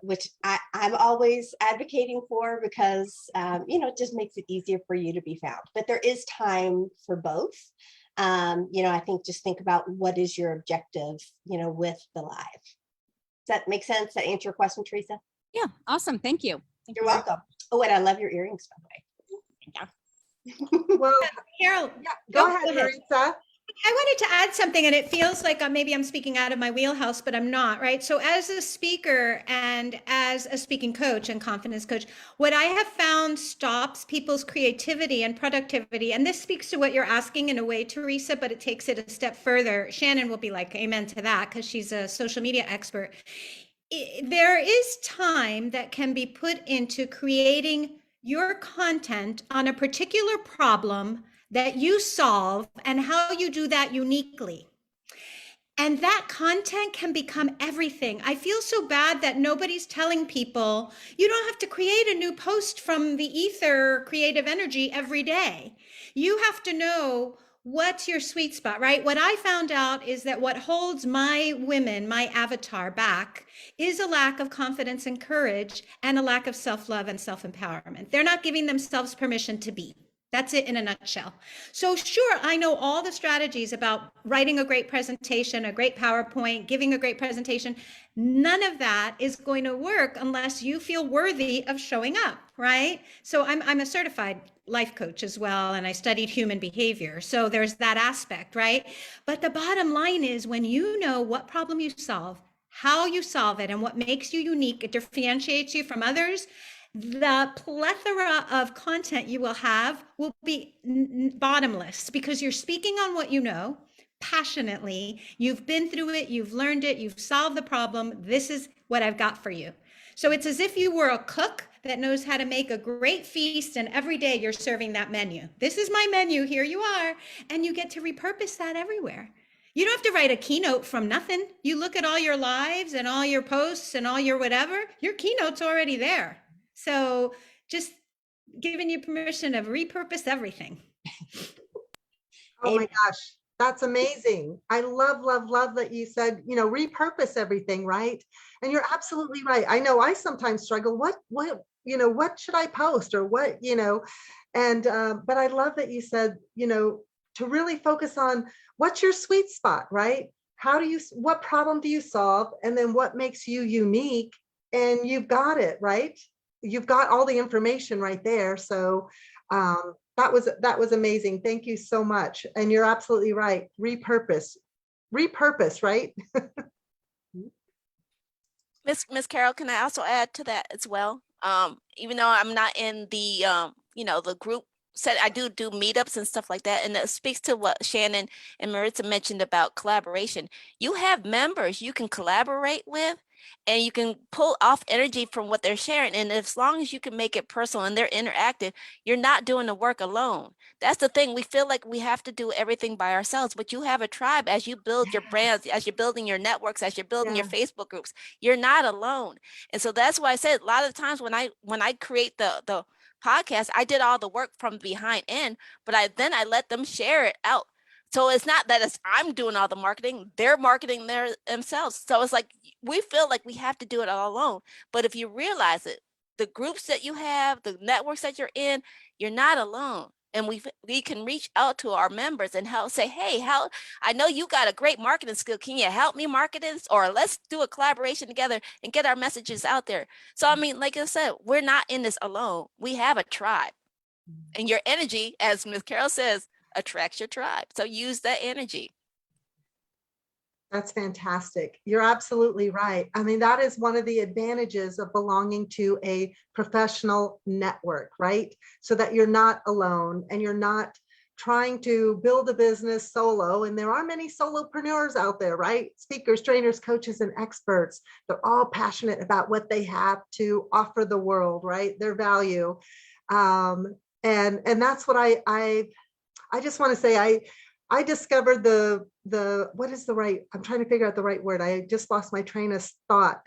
which I'm always advocating for because, it just makes it easier for you to be found. But there is time for both. I think about what is your objective, with the live. Does that make sense? That answer your question, Teresa? Yeah, awesome. Thank you. You're welcome. Oh, and I love your earrings, by the way. Well, Carol, yeah, go ahead, Marisa. I wanted to add something, and it feels like maybe I'm speaking out of my wheelhouse, but I'm not, right? So as a speaker and as a speaking coach and confidence coach, what I have found stops people's creativity and productivity, and this speaks to what you're asking in a way, Teresa, but it takes it a step further. Shannon will be like, amen to that, because she's a social media expert, there is time that can be put into creating your content on a particular problem that you solve and how you do that uniquely. And that content can become everything. I feel so bad that nobody's telling people you don't have to create a new post from the ether creative energy every day. You have to know what's your sweet spot, right? What I found out is that what holds my women, my avatar back is a lack of confidence and courage and a lack of self-love and self-empowerment. They're not giving themselves permission to be. That's it in a nutshell. So sure, I know all the strategies about writing a great presentation, a great PowerPoint, giving a great presentation. None of that is going to work unless you feel worthy of showing up, right? So I'm a certified life coach as well, and I studied human behavior. So there's that aspect, right? But the bottom line is when you know what problem you solve, how you solve it, and what makes you unique, it differentiates you from others, the plethora of content you will have will be bottomless because you're speaking on what you know passionately. You've been through it, you've learned it, you've solved the problem. This is what I've got for you. So it's as if you were a cook that knows how to make a great feast, and every day you're serving that menu. This is my menu, here you are. And you get to repurpose that everywhere. You don't have to write a keynote from nothing. You look at all your lives and all your posts and all your whatever, your keynote's already there. So just giving you permission to repurpose everything. Oh my gosh, that's amazing. I love that you said, repurpose everything, right? And you're absolutely right. I know I sometimes struggle. What should I post or what, and, but I love that you said, to really focus on what's your sweet spot, right? What problem do you solve? And then what makes you unique? And you've got it, right? You've got all the information right there. So that was amazing. Thank you so much. And you're absolutely right. Repurpose, right? Miss Carol, can I also add to that as well? Even though I'm not in the the group set, I do meetups and stuff like that, and it speaks to what Shannon and Marissa mentioned about collaboration. You have members you can collaborate with, and you can pull off energy from what they're sharing. And as long as you can make it personal and they're interactive, you're not doing the work alone. That's the thing. We feel like we have to do everything by ourselves, but you have a tribe as you build your brands, as you're building your networks, as you're building your Facebook groups. You're not alone. And so that's why I said a lot of times when I create the podcast, I did all the work from behind end, but I let them share it out. So it's not that I'm doing all the marketing, they're marketing themselves. So it's like, we feel like we have to do it all alone. But if you realize it, the groups that you have, the networks that you're in, you're not alone. And we can reach out to our members and say, hey, I know you got a great marketing skill. Can you help me market this? Or let's do a collaboration together and get our messages out there. So, I mean, like I said, we're not in this alone. We have a tribe. And your energy, as Ms. Carol says, attracts your tribe. So use that energy. That's fantastic. You're absolutely right. I mean, that is one of the advantages of belonging to a professional network, right? So that you're not alone and you're not trying to build a business solo. And there are many solopreneurs out there, right? Speakers, trainers, coaches, and experts. They're all passionate about what they have to offer the world, right? Their value. And that's what I just want to say, I discovered I'm trying to figure out the right word. I just lost my train of thought,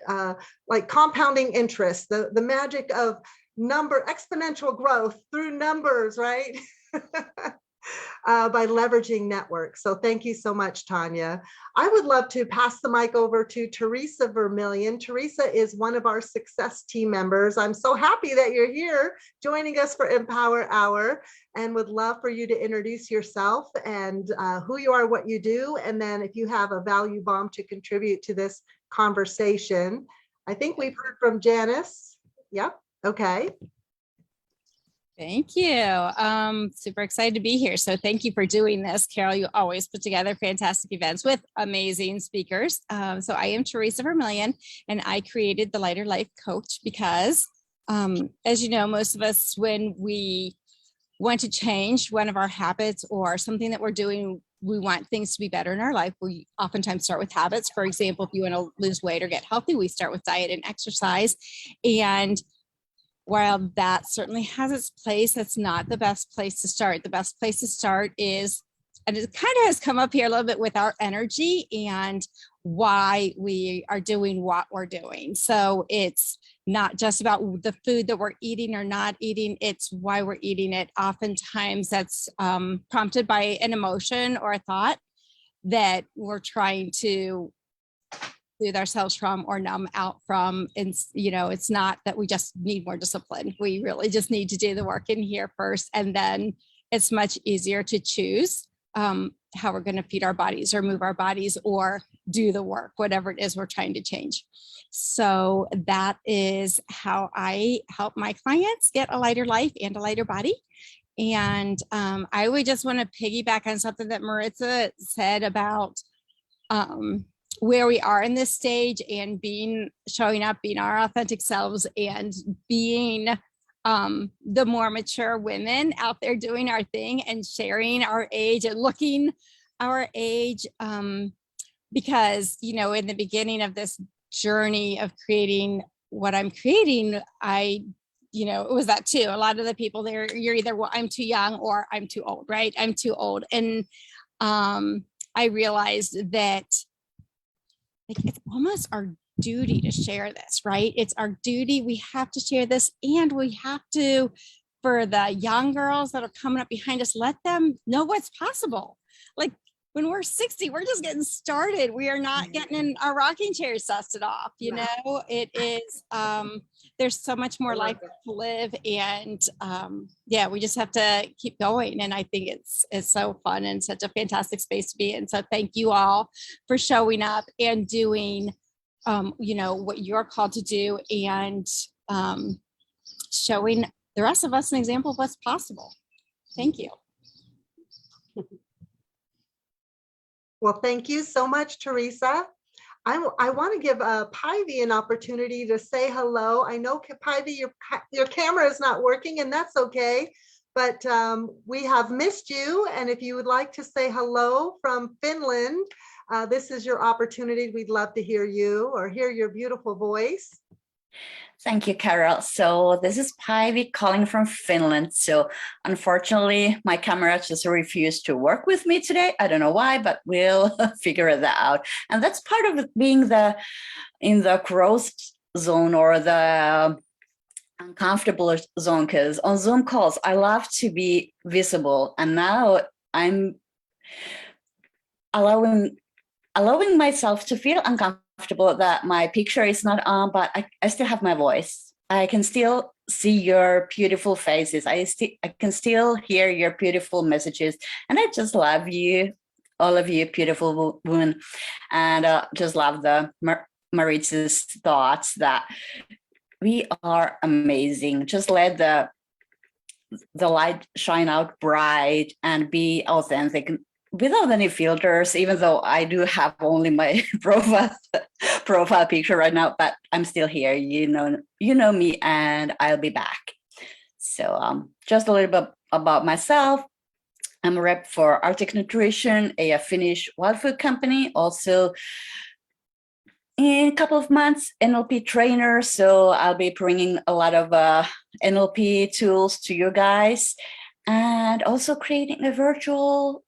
like compounding interest, the magic of exponential growth through numbers, right? By leveraging networks. So thank you so much, Tanya. I would love to pass the mic over to Teresa Vermillion. Teresa is one of our success team members. I'm so happy that you're here joining us for Empower Hour, and would love for you to introduce yourself and who you are, what you do, and then if you have a value bomb to contribute to this conversation. I think we've heard from Janice. Yep. Okay. Thank you. Super excited to be here. So thank you for doing this, Carol. You always put together fantastic events with amazing speakers. So I am Teresa Vermillion, and I created the Lighter Life Coach because, as you know, most of us, when we want to change one of our habits or something that we're doing, we want things to be better in our life, we oftentimes start with habits. For example, if you want to lose weight or get healthy, we start with diet and exercise. And while that certainly has its place, that's not the best place to start. The best place to start is, and it kind of has come up here a little bit with our energy and why we are doing what we're doing. So it's not just about the food that we're eating or not eating, it's why we're eating it. Oftentimes that's prompted by an emotion or a thought that we're trying to soothe ourselves from or numb out from. And, you know, it's not that we just need more discipline. We really just need to do the work in here first. And then it's much easier to choose how we're going to feed our bodies or move our bodies or do the work, whatever it is we're trying to change. So that is how I help my clients get a lighter life and a lighter body. And I would just want to piggyback on something that Marissa said about where we are in this stage and showing up, being our authentic selves and being the more mature women out there doing our thing and sharing our age and looking our age. Because, you know, in the beginning of this journey of creating what I'm creating, it was that too. A lot of the people there, you're either, well, I'm too young or I'm too old, right? I'm too old. And I realized that it's almost our duty to share this, right? It's our duty. We have to share this, and we have to, for the young girls that are coming up behind us, let them know what's possible. Like when we're 60, we're just getting started. We are not getting in our rocking chairs dusted off. You know, it is, there's so much more life to live. And we just have to keep going. And I think it's so fun and such a fantastic space to be in. So thank you all for showing up and doing, what you're called to do and showing the rest of us an example of what's possible. Thank you. Well, thank you so much, Teresa. I want to give Pivy an opportunity to say hello. I know, Pivy, your camera is not working, and that's okay. But we have missed you. And if you would like to say hello from Finland, this is your opportunity. We'd love to hear you or hear your beautiful voice. Thank you, Carol. So this is Pivy calling from Finland. So unfortunately, my camera just refused to work with me today. I don't know why, but we'll figure that out. And that's part of it being in the growth zone or the uncomfortable zone, because on Zoom calls, I love to be visible. And now I'm allowing myself to feel uncomfortable that my picture is not on, but I still have my voice. I can still see your beautiful faces. I can still hear your beautiful messages. And I just love you, all of you beautiful women. And just love the Marissa's thoughts that we are amazing. Just let the light shine out bright and be authentic without any filters, even though I do have only my profile picture right now, but I'm still here. You know me, and I'll be back. So just a little bit about myself. I'm a rep for Arctic Nutrition, a Finnish wild food company. Also, in a couple of months, NLP trainer. So I'll be bringing a lot of NLP tools to you guys, and also creating a virtual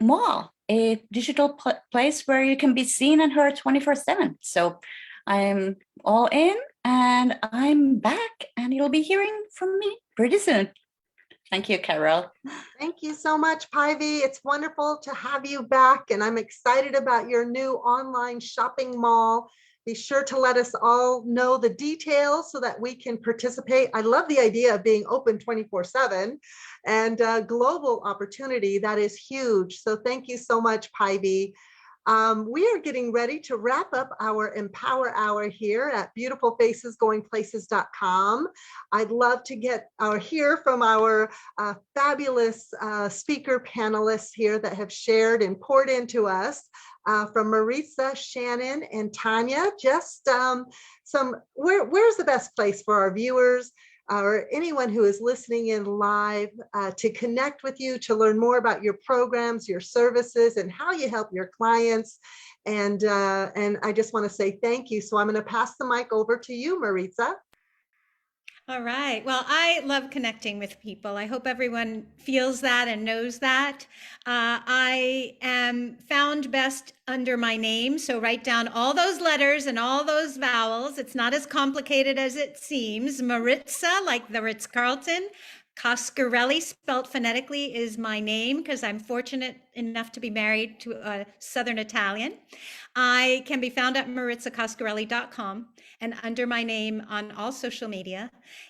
mall, a digital place where you can be seen and heard 24/7. So I'm all in, and I'm back, and you'll be hearing from me pretty soon. Thank you, Carol. Thank you so much, Pivy. It's wonderful to have you back, and I'm excited about your new online shopping mall. Be sure to let us all know the details so that we can participate. I love the idea of being open 24/7 and global opportunity. That is huge. So thank you so much, Pivy. We are getting ready to wrap up our Empower Hour here at beautifulfacesgoingplaces.com. I'd love to hear from our fabulous speaker panelists here that have shared and poured into us. From Marissa, Shannon, and Tanya, just where's the best place for our viewers or anyone who is listening in live to connect with you, to learn more about your programs, your services, and how you help your clients. And I just want to say thank you. So I'm going to pass the mic over to you, Marisa. All right. Well, I love connecting with people. I hope everyone feels that and knows that. I am found best under my name. So write down all those letters and all those vowels. It's not as complicated as it seems. Marissa, like the Ritz-Carlton. Cascarelli, spelled phonetically, is my name because I'm fortunate enough to be married to a Southern Italian. I can be found at marissacascarelli.com and under my name on all social media.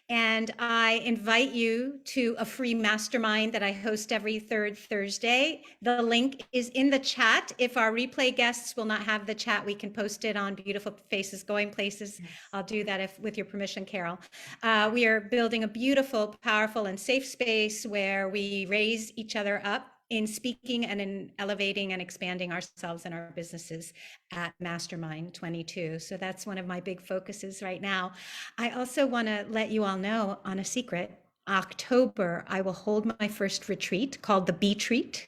And I invite you to a free mastermind that I host every third Thursday. The link is in the chat. If our replay guests will not have the chat, we can post it on Beautiful Faces Going Places. I'll do that with your permission, Carol. We are building a beautiful, powerful, and safe space where we raise each other up in speaking and in elevating and expanding ourselves and our businesses at Mastermind 22. So that's one of my big focuses right now. I also want to let you all know on a secret, October, I will hold my first retreat called the Beach Retreat,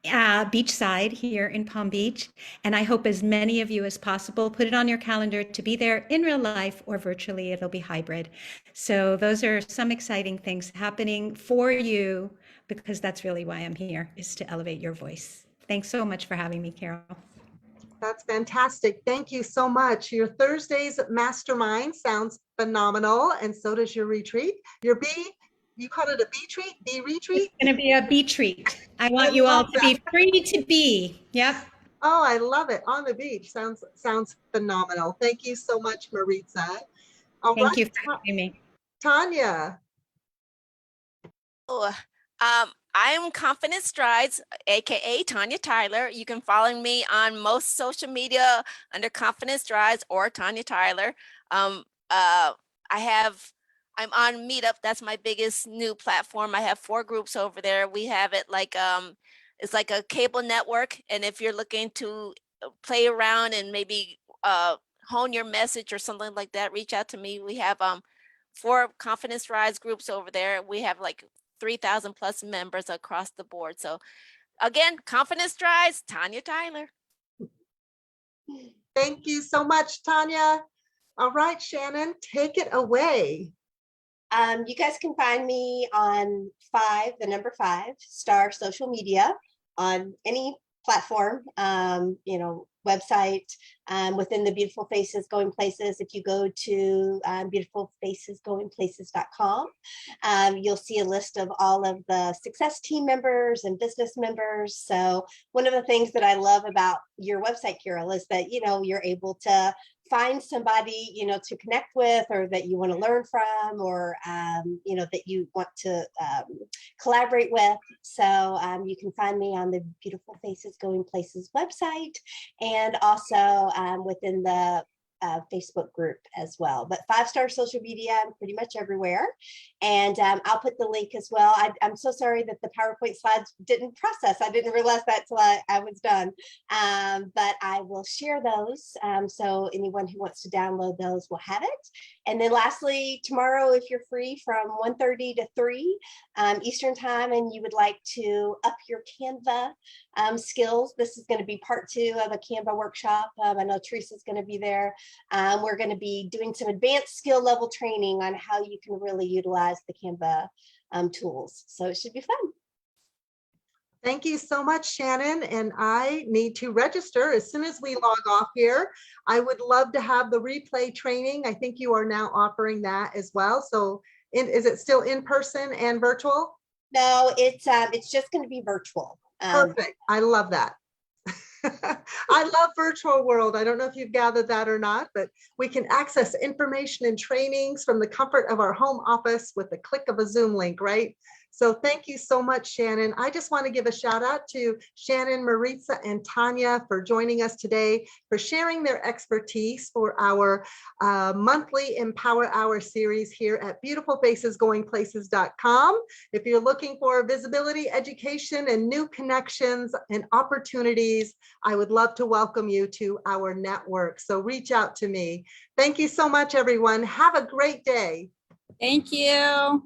beachside here in Palm Beach. And I hope as many of you as possible put it on your calendar to be there in real life or virtually. It'll be hybrid. So those are some exciting things happening for you, because that's really why I'm here, is to elevate your voice. Thanks so much for having me, Carol. That's fantastic. Thank you so much. Your Thursdays Mastermind sounds phenomenal, and so does your retreat. Your you call it a retreat? Retreat? It's going to be a beach treat. I want you all to be free to be. Yep. Oh, I love it. On the beach. Sounds phenomenal. Thank you so much, Marisa. Thank you for having me. Tanya. Oh, I am Confident Strides, aka Tanya Tyler. You can follow me on most social media under Confident Strides or Tanya Tyler. I'm on Meetup. That's my biggest new platform. I have 4 groups over there. We have it like it's like a cable network, and if you're looking to play around and maybe hone your message or something like that, reach out to me. We have 4 Confident Strides groups over there. We have like 3,000 plus members across the board. So again, Confident Strides, Tanya Tyler. Thank you so much, Tanya. All right, Shannon, take it away. You guys can find me on 5 star social media on any platform, website, within the Beautiful Faces Going Places. If you go to beautifulfacesgoingplaces.com, you'll see a list of all of the success team members and business members. So one of the things that I love about your website, Carol, is that, you're able to find somebody, to connect with, or that you want to learn from, or, that you want to collaborate with. So you can find me on the Beautiful Faces Going Places website, and also within the Facebook group as well. But 5-star social media, I'm pretty much everywhere. And I'll put the link as well. I'm so sorry that the PowerPoint slides didn't process. I didn't realize that till I was done. But I will share those. So anyone who wants to download those will have it. And then lastly, tomorrow, if you're free from 1:30 to 3 Eastern time, and you would like to up your Canva skills, this is going to be part 2 of a Canva workshop. I know Teresa's going to be there. We're going to be doing some advanced skill level training on how you can really utilize the Canva tools. So it should be fun. Thank you so much, Shannon. And I need to register as soon as we log off here. I would love to have the replay training. I think you are now offering that as well. So is it still in person and virtual? No, it's just going to be virtual. Perfect. I love that. I love virtual world. I don't know if you've gathered that or not, but we can access information and trainings from the comfort of our home office with the click of a Zoom link, right? So thank you so much, Shannon. I just want to give a shout out to Shannon, Marisa, and Tanya for joining us today, for sharing their expertise for our monthly Empower Hour series here at beautifulfacesgoingplaces.com. If you're looking for visibility, education, and new connections and opportunities, I would love to welcome you to our network. So reach out to me. Thank you so much, everyone. Have a great day. Thank you.